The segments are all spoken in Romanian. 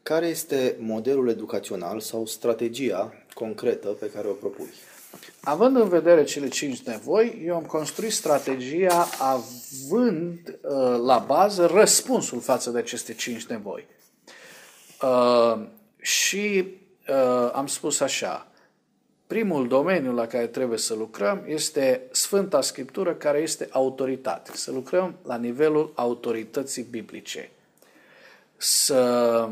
Care este modelul educațional sau strategia concretă pe care o propui? Având în vedere cele 5 nevoi, eu am construit strategia având la bază răspunsul față de aceste 5 nevoi. Am spus așa, primul domeniu la care trebuie să lucrăm este Sfânta Scriptură, care este autoritate. Să lucrăm la nivelul autorității biblice. Să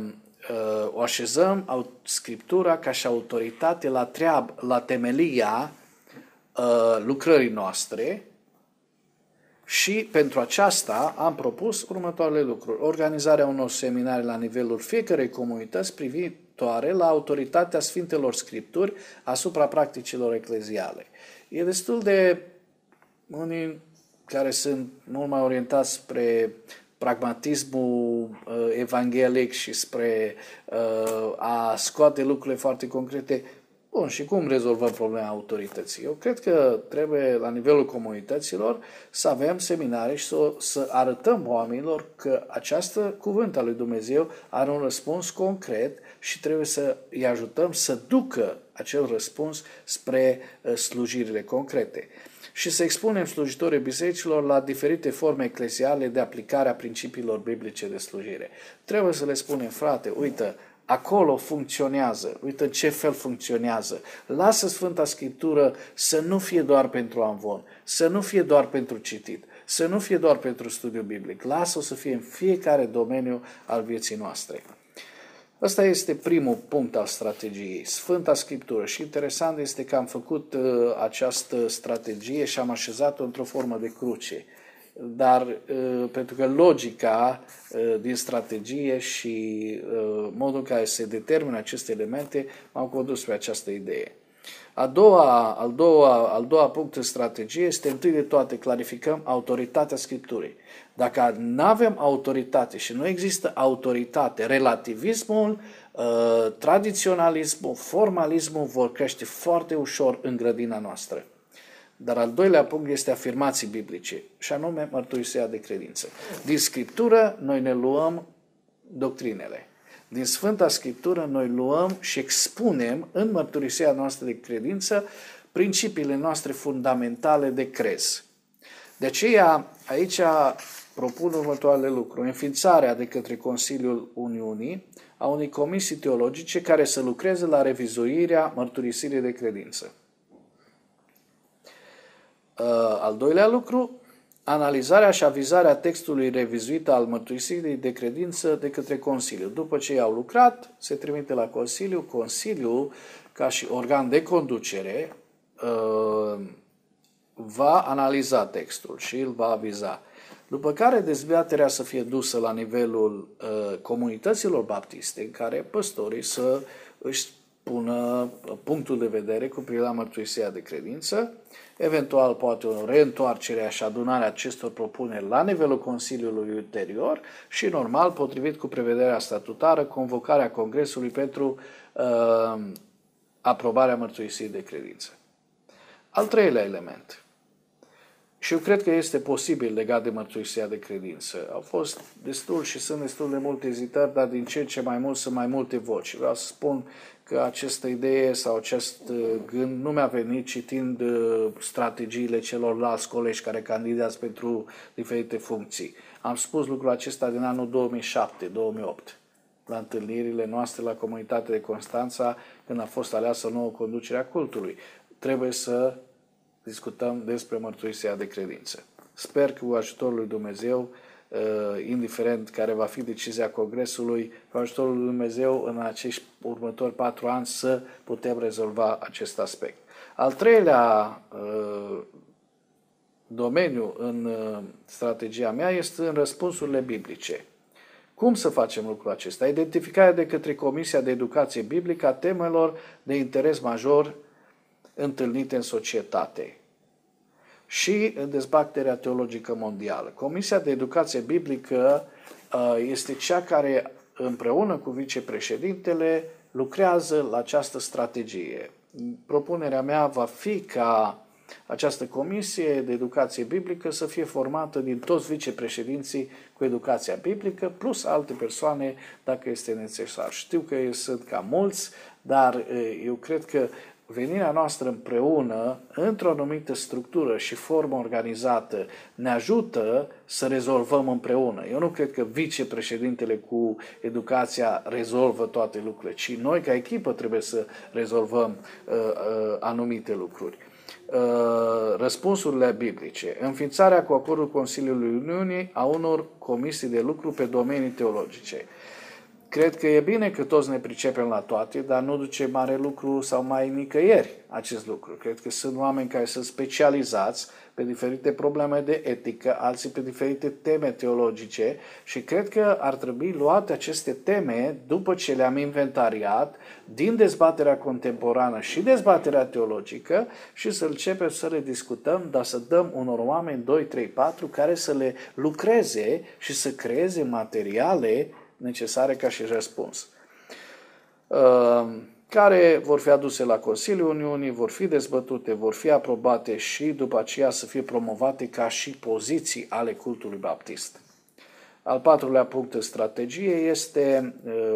o așezăm Scriptura ca și autoritate la temelia lucrării noastre și pentru aceasta am propus următoarele lucruri. Organizarea unor seminarii la nivelul fiecărei comunități privitoare la autoritatea Sfintelor Scripturi asupra practicilor ecleziale. E destul de unii care sunt mult mai orientați spre pragmatismul evanghelic și spre a scoate lucrurile foarte concrete. Bun, și cum rezolvăm problema autorității? Eu cred că trebuie, la nivelul comunităților, să avem seminarii și să arătăm oamenilor că această cuvânt al lui Dumnezeu are un răspuns concret și trebuie să îi ajutăm să ducă acel răspuns spre slujirile concrete. Și să expunem slujitorii bisericilor la diferite forme eclesiale de aplicare a principiilor biblice de slujire. Trebuie să le spunem, frate, uite, acolo funcționează, uite în ce fel funcționează. Lasă Sfânta Scriptură să nu fie doar pentru amvon, să nu fie doar pentru citit, să nu fie doar pentru studiu biblic. Lasă-o să fie în fiecare domeniu al vieții noastre. Ăsta este primul punct al strategiei, Sfânta Scriptură. Și interesant este că am făcut această strategie și am așezat-o într-o formă de cruce. Dar pentru că logica din strategie și modul în care se determină aceste elemente m-au condus pe această idee. Al doua punct în strategie este, întâi de toate, clarificăm autoritatea Scripturii. Dacă nu avem autoritate și nu există autoritate, relativismul, tradiționalismul, formalismul vor crește foarte ușor în grădina noastră. Dar al doilea punct este afirmații biblice, și anume mărturisirea de credință. Din Scriptură noi ne luăm doctrinele. Din Sfânta Scriptură noi luăm și expunem în mărturisirea noastră de credință principiile noastre fundamentale de crez. De aceea, aici propun următoarele lucruri. Înființarea de către Consiliul Uniunii a unei comisii teologice care să lucreze la revizuirea mărturisirii de credință. Al doilea lucru, analizarea și avizarea textului revizuit al mărturisirii de credință de către Consiliu. După ce i-au lucrat, se trimite la Consiliu. Consiliul, ca și organ de conducere, va analiza textul și îl va aviza. După care dezbaterea să fie dusă la nivelul comunităților baptiste, în care păstorii să își pună punctul de vedere cu privire la mărturisirea de credință, eventual poate o reîntoarcere și adunarea acestor propuneri la nivelul Consiliului ulterior și, normal, potrivit cu prevederea statutară, convocarea Congresului pentru aprobarea mărturisirii de credință. Al treilea element. Și eu cred că este posibil legat de mărturisirea de credință. Au fost destul și sunt destul de multe ezitări, dar din ce mai mult sunt mai multe voci. Vreau să spun că această idee sau acest gând nu mi-a venit citind strategiile celorlalți colegi care candidează pentru diferite funcții. Am spus lucrul acesta din anul 2007-2008, la întâlnirile noastre la Comunitatea de Constanța, când a fost aleasă nouă conducere a cultului. Trebuie să discutăm despre mărturisirea de credință. Sper că cu ajutorul lui Dumnezeu, indiferent care va fi decizia Congresului, cu ajutorul lui Dumnezeu în acești următori 4 ani să putem rezolva acest aspect. Al treilea domeniu în strategia mea este în răspunsurile biblice. Cum să facem lucrul acesta? Identificarea de către Comisia de Educație Biblică a temelor de interes major întâlnite în societate și în dezbaterea teologică mondială. Comisia de Educație Biblică este cea care, împreună cu vicepreședintele, lucrează la această strategie. Propunerea mea va fi ca această comisie de educație biblică să fie formată din toți vicepreședinții cu educația biblică, plus alte persoane dacă este necesar. Știu că sunt cam mulți, dar eu cred că venirea noastră împreună, într-o anumită structură și formă organizată, ne ajută să rezolvăm împreună. Eu nu cred că vicepreședintele cu educația rezolvă toate lucrurile, ci noi ca echipă trebuie să rezolvăm anumite lucruri. Răspunsurile biblice. Înființarea cu acordul Consiliului Uniunii a unor comisii de lucru pe domenii teologice. Cred că e bine că toți ne pricepem la toate, dar nu duce mare lucru sau mai nicăieri acest lucru. Cred că sunt oameni care sunt specializați pe diferite probleme de etică, alții pe diferite teme teologice și cred că ar trebui luate aceste teme după ce le-am inventariat din dezbaterea contemporană și dezbaterea teologică și să începem să le discutăm, dar să dăm unor oameni 2, 3, 4 care să le lucreze și să creeze materiale necesare ca și răspuns, care vor fi aduse la Consiliul Uniunii, vor fi dezbătute, vor fi aprobate și după aceea să fie promovate ca și poziții ale cultului baptist. Al patrulea punct în strategie este,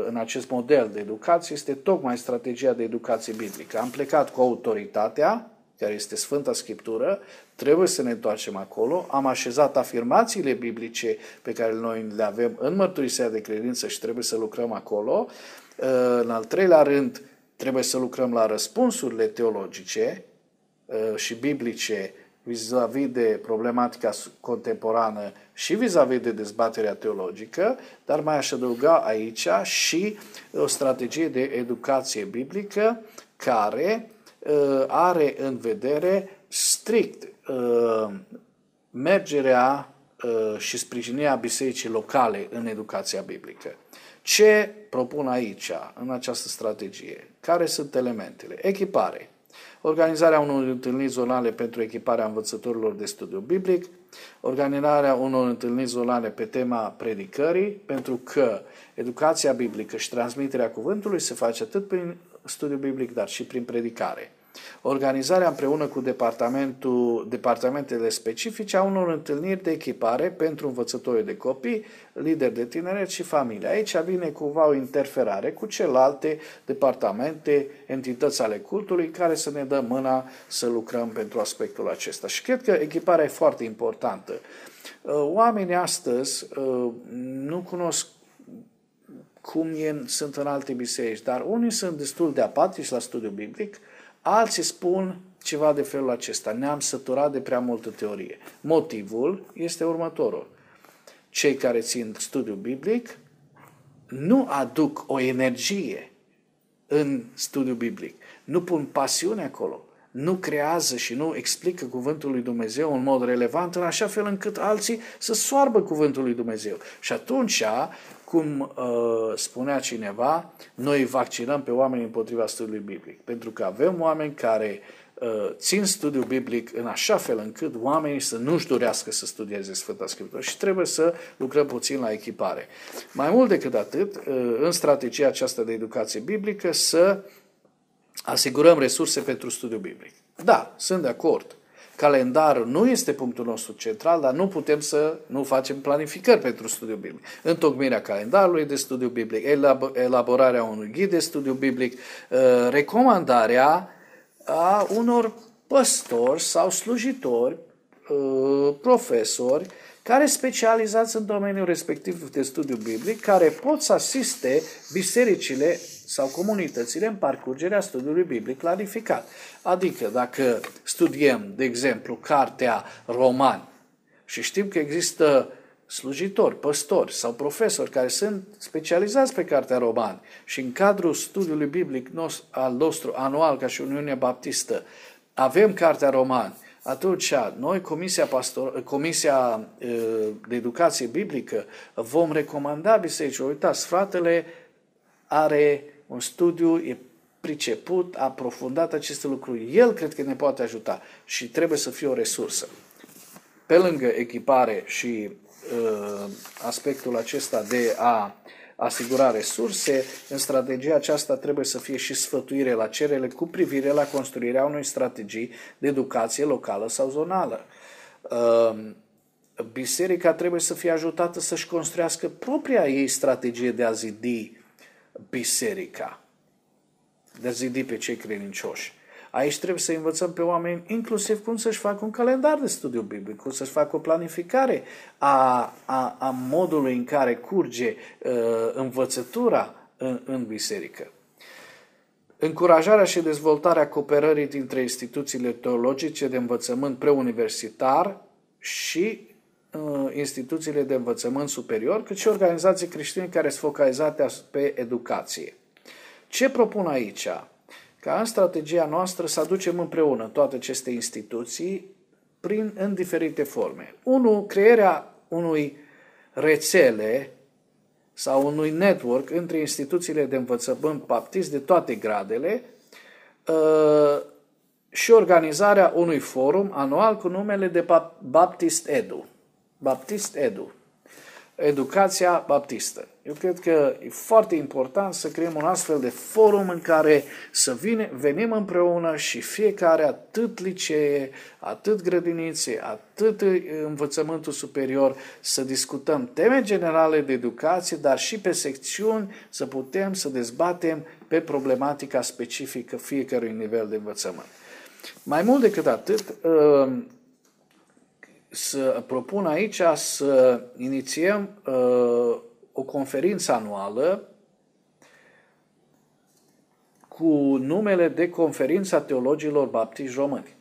în acest model de educație, este tocmai strategia de educație biblică. Am plecat cu autoritatea, care este Sfânta Scriptură, trebuie să ne întoarcem acolo, am așezat afirmațiile biblice pe care noi le avem în mărturisirea de credință și trebuie să lucrăm acolo. În al treilea rând, trebuie să lucrăm la răspunsurile teologice și biblice vis-a-vis de problematica contemporană și vis-a-vis de dezbaterea teologică, dar mai aș adăuga aici și o strategie de educație biblică care are în vedere strict mergerea și sprijinirea bisericii locale în educația biblică. Ce propun aici, în această strategie? Care sunt elementele? Echipare. Organizarea unor întâlniri zonale pentru echiparea învățătorilor de studiu biblic, organizarea unor întâlniri zonale pe tema predicării, pentru că educația biblică și transmiterea cuvântului se face atât prin studiu biblic, dar și prin predicare. Organizarea împreună cu departamentele specifice a unor întâlniri de echipare pentru învățătorii de copii, lideri de tineret și familie. Aici vine cumva o interferare cu celelalte departamente, entități ale cultului, care să ne dă mâna să lucrăm pentru aspectul acesta. Și cred că echiparea e foarte importantă. Oamenii astăzi nu cunosc cum sunt în alte biserici, dar unii sunt destul de apatici la studiu biblic, alții spun ceva de felul acesta: ne-am săturat de prea multă teorie. Motivul este următorul. Cei care țin studiu biblic nu aduc o energie în studiu biblic, nu pun pasiune acolo, nu creează și nu explică cuvântul lui Dumnezeu în mod relevant, în așa fel încât alții să soarbă cuvântul lui Dumnezeu. Și atunci, cum spunea cineva, noi vaccinăm pe oameni împotriva studiului biblic, pentru că avem oameni care țin studiul biblic în așa fel încât oamenii să nu-și dorească să studieze Sfânta Scriptură și trebuie să lucrăm puțin la echipare. Mai mult decât atât, în strategia aceasta de educație biblică, să asigurăm resurse pentru studiu biblic. Da, sunt de acord. Calendarul nu este punctul nostru central, dar nu putem să nu facem planificări pentru studiu biblic. Întocmirea calendarului de studiu biblic, elaborarea unui ghid de studiu biblic, recomandarea a unor păstori sau slujitori, profesori, care specializați în domeniul respectiv de studiu biblic, care pot să asiste bisericile sau comunitățile în parcurgerea studiului biblic clarificat. Adică dacă studiem, de exemplu, cartea Romani și știm că există slujitori, păstori sau profesori care sunt specializați pe cartea Romani și în cadrul studiului biblic al nostru anual ca și Uniunea Baptistă avem cartea Romani, atunci noi, Comisia de Educație Biblică, vom recomanda bisericilor: uitați, fratele are un studiu, e priceput, a aprofundat aceste lucruri, el cred că ne poate ajuta și trebuie să fie o resursă. Pe lângă echipare și aspectul acesta de a asigura resurse, în strategia aceasta trebuie să fie și sfătuire la cerere cu privire la construirea unei strategii de educație locală sau zonală. Biserica trebuie să fie ajutată să-și construiască propria ei strategie de a zidi biserica, de a zidi pe cei credincioși. Aici trebuie să învățăm pe oameni inclusiv cum să-și facă un calendar de studiu biblic, cum să-și facă o planificare a modului în care curge învățătura în biserică. Încurajarea și dezvoltarea cooperării dintre instituțiile teologice de învățământ preuniversitar și instituțiile de învățământ superior, cât și organizații creștine care sunt focalizate pe educație. Ce propun aici? Ca în strategia noastră să aducem împreună toate aceste instituții în diferite forme. 1. Crearea unui rețele sau unui network între instituțiile de învățământ baptist de toate gradele și organizarea unui forum anual cu numele de Baptist Edu. Baptist Edu. Educația baptistă. Eu cred că e foarte important să creăm un astfel de forum în care să venim împreună și fiecare, atât licee, atât grădinițe, atât învățământul superior, să discutăm teme generale de educație, dar și pe secțiuni să putem să dezbatem pe problematica specifică fiecărui nivel de învățământ. Mai mult decât atât, să propun aici să inițiem o conferință anuală cu numele de Conferința Teologilor Baptiști Români.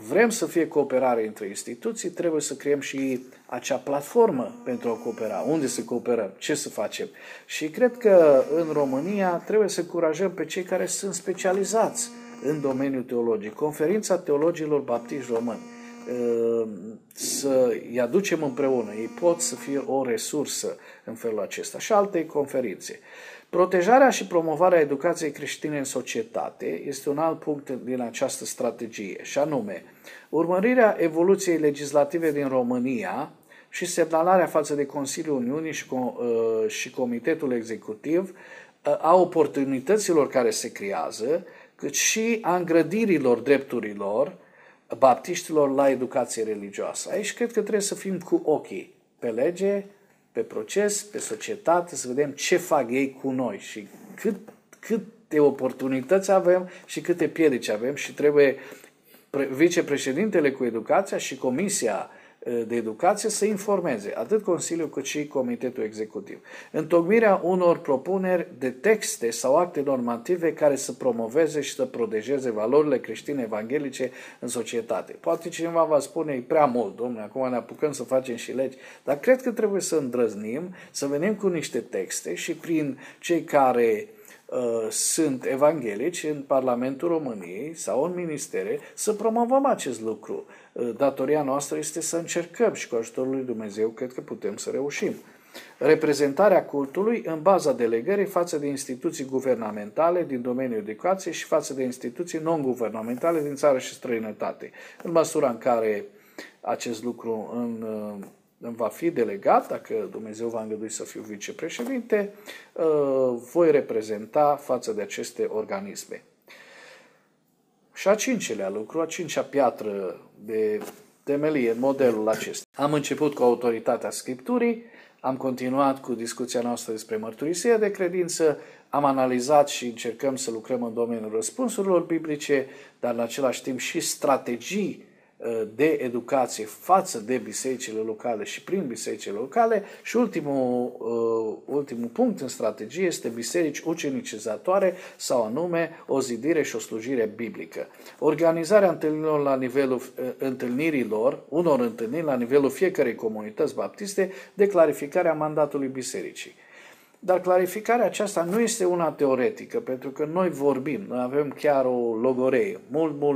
Vrem să fie cooperare între instituții, trebuie să creăm și acea platformă pentru a coopera. Unde să cooperăm? Ce să facem? Și cred că în România trebuie să încurajăm pe cei care sunt specializați în domeniul teologic. Conferința Teologilor Baptiști Români. Să îi aducem împreună. Ei pot să fie o resursă în felul acesta. Și alte conferințe. Protejarea și promovarea educației creștine în societate este un alt punct din această strategie, și anume urmărirea evoluției legislative din România și semnalarea față de Consiliul Uniunii și Comitetul Executiv a oportunităților care se creează, cât și a îngrădirilor drepturilor baptiștilor la educație religioasă. Aici cred că trebuie să fim cu ochii pe lege, pe proces, pe societate, să vedem ce fac ei cu noi și câte oportunități avem și câte piedici avem și trebuie vicepreședintele cu educația și Comisia de Educație să informeze atât Consiliul cât și Comitetul Executiv. Întocmirea unor propuneri de texte sau acte normative care să promoveze și să protejeze valorile creștine evanghelice în societate. Poate cineva va spune, e prea mult, domnule, acum ne apucăm să facem și legi, dar cred că trebuie să îndrăznim, să venim cu niște texte și prin cei care sunt evanghelici în Parlamentul României sau în ministere, să promovăm acest lucru. Datoria noastră este să încercăm și cu ajutorul lui Dumnezeu cred că putem să reușim. Reprezentarea cultului în baza delegării față de instituții guvernamentale din domeniul educației și față de instituții non-guvernamentale din țară și străinătate. În măsura în care acest lucru îmi va fi delegat, dacă Dumnezeu va îngădui să fiu vicepreședinte, voi reprezenta față de aceste organisme. Și a cincilea lucru, a cincea piatră de temelie în modelul acesta. Am început cu autoritatea Scripturii, am continuat cu discuția noastră despre mărturisirea de credință, am analizat și încercăm să lucrăm în domeniul răspunsurilor biblice, dar în același timp și strategii de educație față de bisericile locale și prin bisericile locale și ultimul punct în strategie este biserici ucenicizatoare sau anume o zidire și o slujire biblică. Organizarea întâlnirilor unor întâlniri la nivelul fiecărei comunități baptiste de clarificarea mandatului bisericii. Dar clarificarea aceasta nu este una teoretică, pentru că noi vorbim, noi avem chiar o logoreie,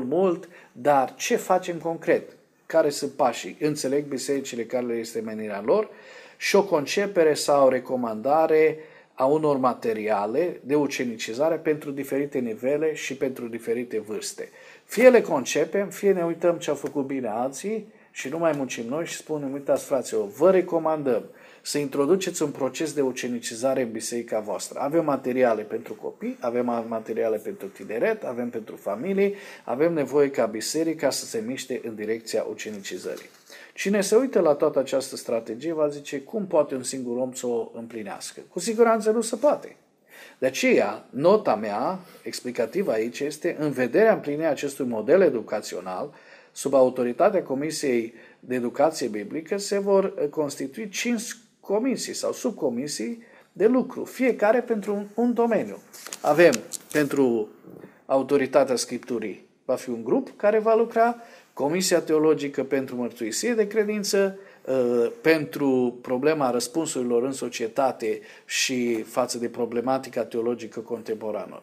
mult, dar ce facem concret? Care sunt pașii? Înțeleg bisericile care le este menirea lor și o concepere sau o recomandare a unor materiale de ucenicizare pentru diferite nivele și pentru diferite vârste. Fie le concepem, fie ne uităm ce au făcut bine alții și nu mai muncim noi și spunem, uitați fraților, vă recomandăm să introduceți un proces de ucenicizare în biserica voastră. Avem materiale pentru copii, avem materiale pentru tineret, avem pentru familii, avem nevoie ca biserica să se miște în direcția ucenicizării. Cine se uită la toată această strategie va zice, cum poate un singur om să o împlinească? Cu siguranță nu se poate. De aceea, nota mea explicativă aici este, în vederea împlinirii acestui model educațional, sub autoritatea Comisiei de Educație Biblică, se vor constitui 5 comisii sau subcomisii de lucru, fiecare pentru un domeniu. Avem pentru autoritatea Scripturii, va fi un grup care va lucra, Comisia Teologică pentru Mărturisire de Credință, pentru problema răspunsurilor în societate și față de problematica teologică contemporană.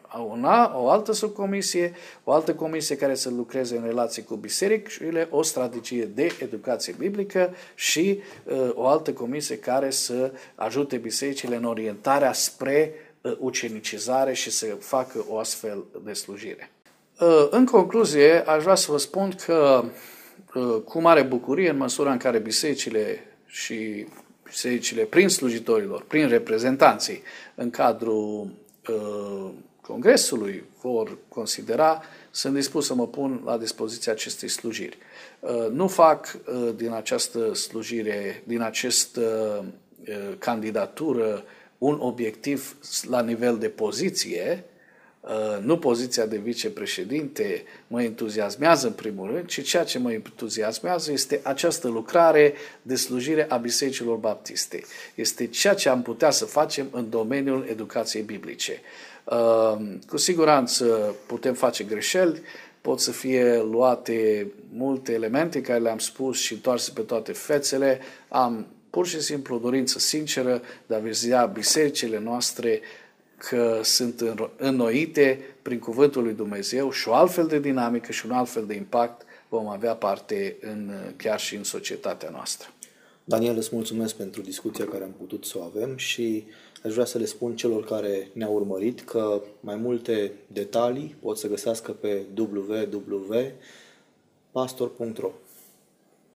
O altă subcomisie, o altă comisie care să lucreze în relație cu bisericile, o strategie de educație biblică și o altă comisie care să ajute bisericile în orientarea spre ucenicizare și să facă o astfel de slujire. În concluzie, aș vrea să vă spun că cu mare bucurie, în măsura în care bisericile prin slujitorilor, prin reprezentanții în cadrul Congresului vor considera, sunt dispus să mă pun la dispoziția acestei slujiri. Nu fac din această slujire, din această candidatură, un obiectiv la nivel de poziție, nu poziția de vicepreședinte mă entuziasmează în primul rând, ci ceea ce mă entuziasmează este această lucrare de slujire a bisericilor baptiste. Este ceea ce am putea să facem în domeniul educației biblice. Cu siguranță putem face greșeli, pot să fie luate multe elemente care le-am spus și întoarse pe toate fețele. Am pur și simplu o dorință sinceră de a vizia bisericile noastre că sunt înnoite prin Cuvântul lui Dumnezeu și o altfel de dinamică și un altfel de impact vom avea parte chiar și în societatea noastră. Daniel, îți mulțumesc pentru discuția care am putut să o avem și aș vrea să le spun celor care ne-au urmărit că mai multe detalii pot să găsească pe www.pastor.ro.